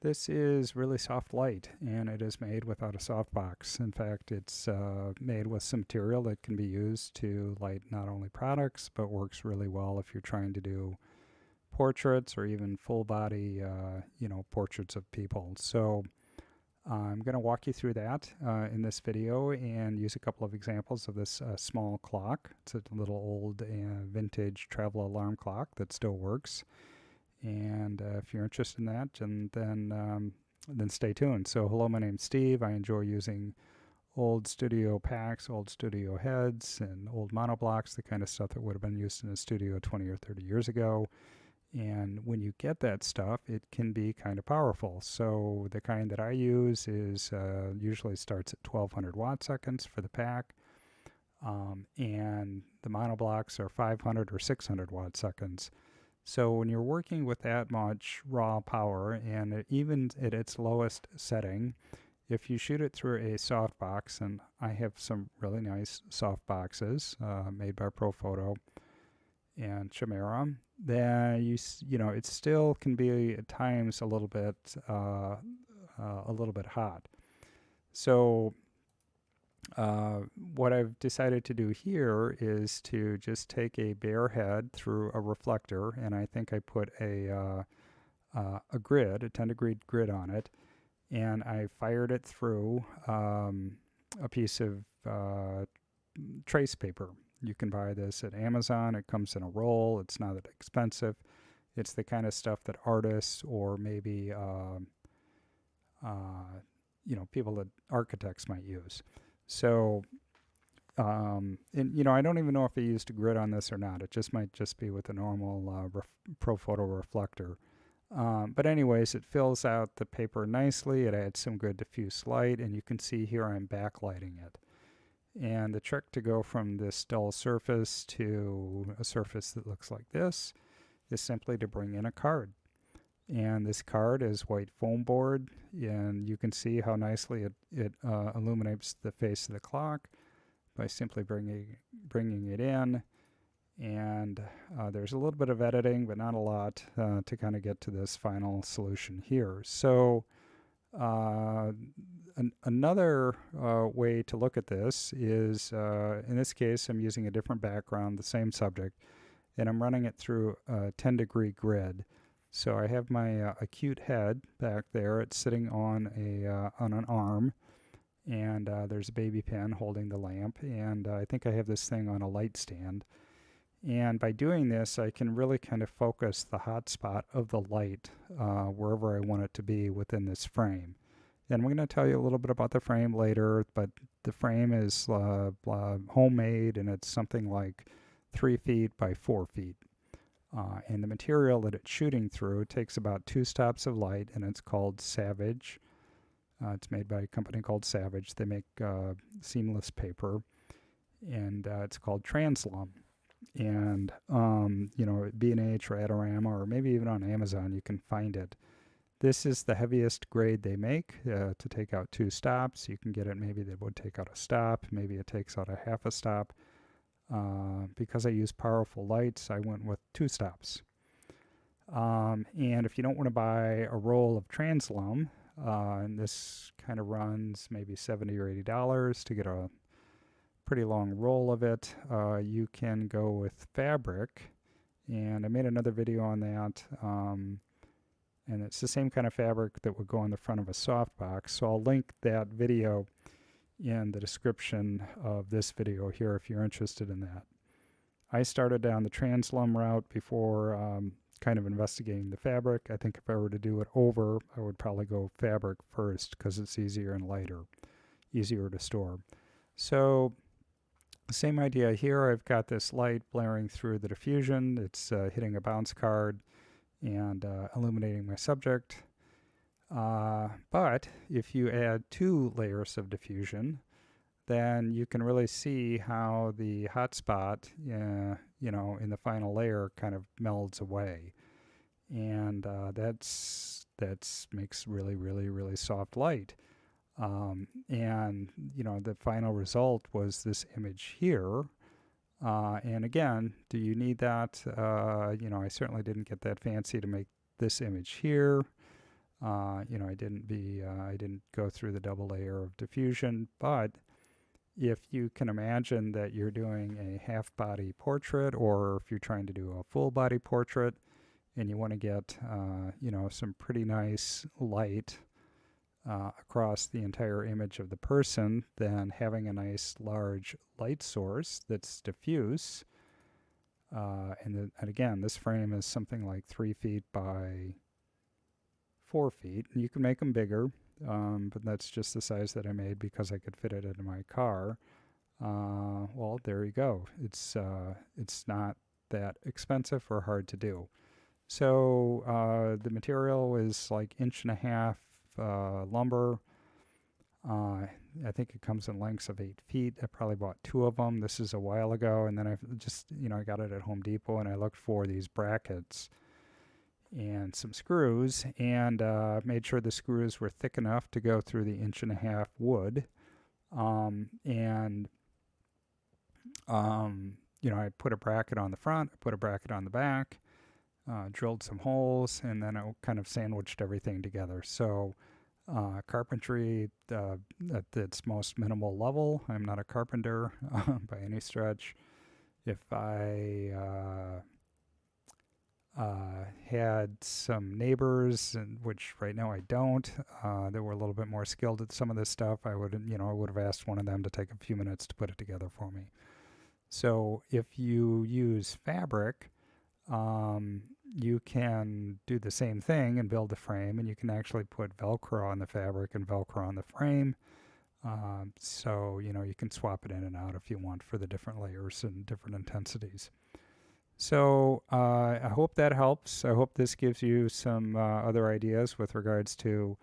This is really soft light, and it is made without a softbox. In fact, it's made with some material that can be used to light not only products, but works really well if you're trying to do portraits or even full body, portraits of people. So I'm going to walk you through that in this video and use a couple of examples of this small clock. It's a little old vintage travel alarm clock that still works. And if you're interested in that, and then stay tuned. So, hello, my name's Steve. I enjoy using old studio packs, old studio heads, and old monoblocks, the kind of stuff that would have been used in a studio 20 or 30 years ago. And when you get that stuff, it can be kind of powerful. So the kind that I use is usually starts at 1200 watt seconds for the pack. And the monoblocks are 500 or 600 watt seconds. So when you're working with that much raw power, and even at its lowest setting, if you shoot it through a softbox, and I have some really nice softboxes made by Profoto and Chimera, then it still can be at times a little bit hot. So what I've decided to do here is to just take a bare head through a reflector, and I think I put a grid, a 10-degree grid on it, and I fired it through a piece of trace paper. You can buy this at Amazon. It comes in a roll. It's not that expensive. It's the kind of stuff that artists or maybe people that architects might use. So, I don't even know if they used a grid on this or not. It just might just be with a normal Profoto reflector. But anyways, it fills out the paper nicely. It adds some good diffuse light, and you can see here I'm backlighting it. And the trick to go from this dull surface to a surface that looks like this is simply to bring in a card. And this card is white foam board, and you can see how nicely it illuminates the face of the clock by simply bringing it in. And there's a little bit of editing, but not a lot to kind of get to this final solution here. So another way to look at this is, in this case, I'm using a different background, the same subject, and I'm running it through a 10-degree grid. So I have my acute head back there. It's sitting on an arm, and there's a baby pin holding the lamp, and I think I have this thing on a light stand. And by doing this, I can really kind of focus the hot spot of the light wherever I want it to be within this frame. And I'm going to tell you a little bit about the frame later, but the frame is homemade, and it's something like 3 feet by 4 feet. And the material that it's shooting through takes about 2 stops of light, and it's called Savage. It's made by a company called Savage. They make seamless paper, and it's called Translum. And at B&H or Adorama, or maybe even on Amazon, you can find it. This is the heaviest grade they make to take out 2 stops. You can get it, maybe they would take out a stop, maybe it takes out a half a stop. Because I use powerful lights, I went with 2 stops. And if you don't want to buy a roll of Translum, and this kind of runs maybe $70 or $80 to get a pretty long roll of it, you can go with fabric. And I made another video on that. And it's the same kind of fabric that would go on the front of a softbox. So I'll link that video in the description of this video here if you're interested in that. I started down the Translum route before kind of investigating the fabric. I think if I were to do it over, I would probably go fabric first because it's easier and lighter, easier to store. So same idea here. I've got this light blaring through the diffusion. It's hitting a bounce card and illuminating my subject. But if you add 2 layers of diffusion, then you can really see how the hot spot, in the final layer kind of melds away. And that's makes really, really, really soft light. And the final result was this image here. And again, do you need that? I certainly didn't get that fancy to make this image here. I didn't go through the double layer of diffusion, but if you can imagine that you're doing a half body portrait, or if you're trying to do a full body portrait and you want to get, some pretty nice light across the entire image of the person, then having a nice large light source that's diffuse. And again, this frame is something like 3 feet by 4 feet. And you can make them bigger, but that's just the size that I made because I could fit it into my car. Well, there you go. It's not that expensive or hard to do. So the material is like 1.5 inch lumber. I think it comes in lengths of 8 feet. I probably bought 2 of them. This is a while ago, and then I got it at Home Depot, and I looked for these brackets and some screws, and made sure the screws were thick enough to go through the 1.5 inch wood. I put a bracket on the front, I put a bracket on the back, drilled some holes, and then I kind of sandwiched everything together. So carpentry at its most minimal level. I'm not a carpenter by any stretch. If I had some neighbors, which right now I don't, that were a little bit more skilled at some of this stuff, I would have asked one of them to take a few minutes to put it together for me. So if you use fabric, you can do the same thing and build a frame, and you can actually put Velcro on the fabric and Velcro on the frame. So you can swap it in and out if you want for the different layers and different intensities. So I hope that helps. I hope this gives you some other ideas with regards to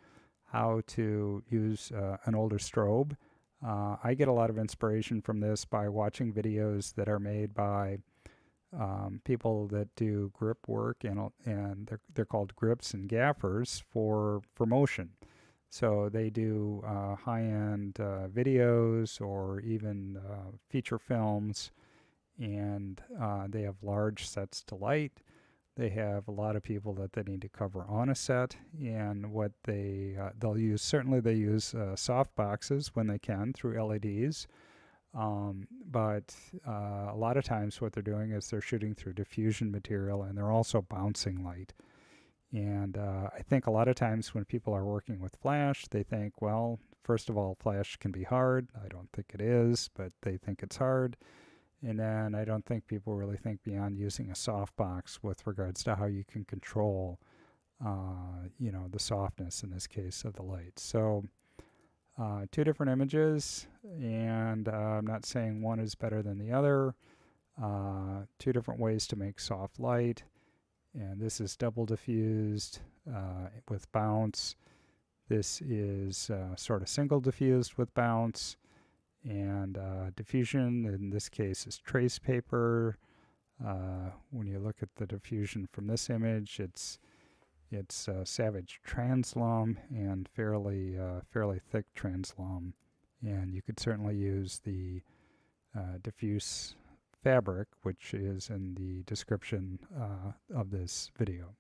how to use an older strobe. I get a lot of inspiration from this by watching videos that are made by people that do grip work, and they're called grips and gaffers for motion. So they do high-end videos or even feature films, and they have large sets to light. They have a lot of people that they need to cover on a set, and what they'll use, certainly they use soft boxes when they can through LEDs. But a lot of times what they're doing is they're shooting through diffusion material, and they're also bouncing light. And I think a lot of times when people are working with flash, they think, well, first of all, flash can be hard. I don't think it is, but they think it's hard. And then I don't think people really think beyond using a softbox with regards to how you can control, the softness in this case of the light. So 2 different images, and I'm not saying one is better than the other. 2 different ways to make soft light, and this is double diffused with bounce. This is sort of single diffused with bounce, and diffusion in this case is trace paper. When you look at the diffusion from this image, it's Savage Translum, and fairly thick Translum, and you could certainly use the diffuse fabric, which is in the description of this video.